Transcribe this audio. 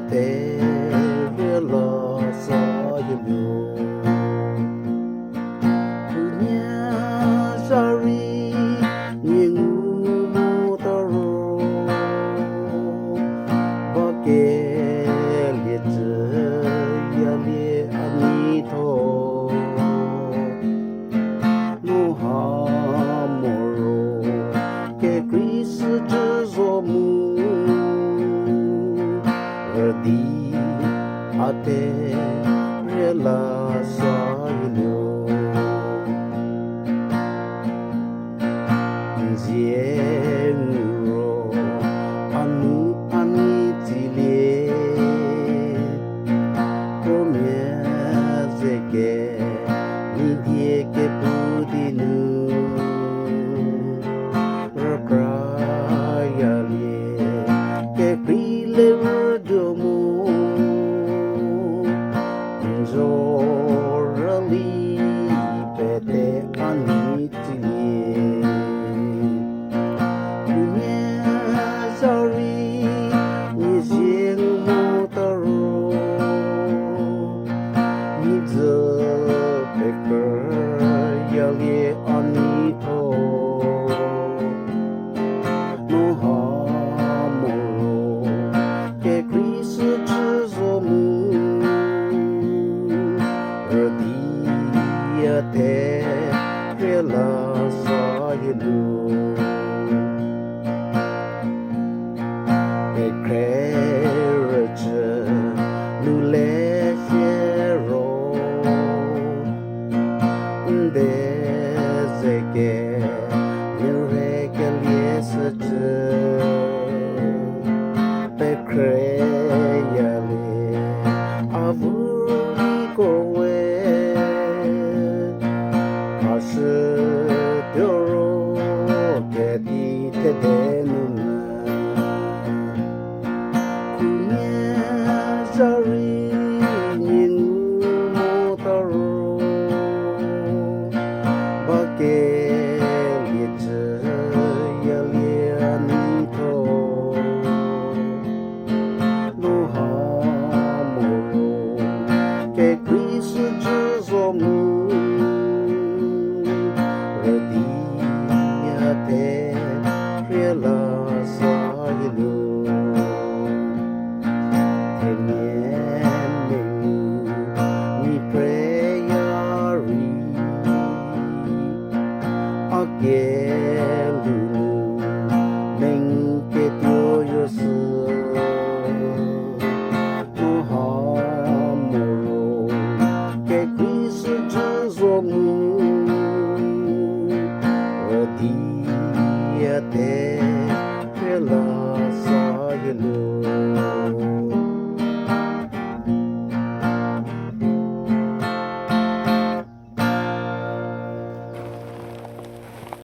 te lo so you nya sorry nhưng mu toro bo ke liệt ya li ani tho nu ha moro ke Chris zo mu di ate rela sa you Zienro anu anitile promesse lidie ke pudinu rakrayale ke prile domu zorali pete anitile sorry is in motoro needs a picker yali anito no hamoro ke Chris zomu dia te rela sa you courage nous laisserons des guerres irrégulières de créer à vous à ce bureau que dit sorry nhưng motoro ba ke liệt ya lian tho no ha moro ke Chris zo mu dia te rela sa you Dia te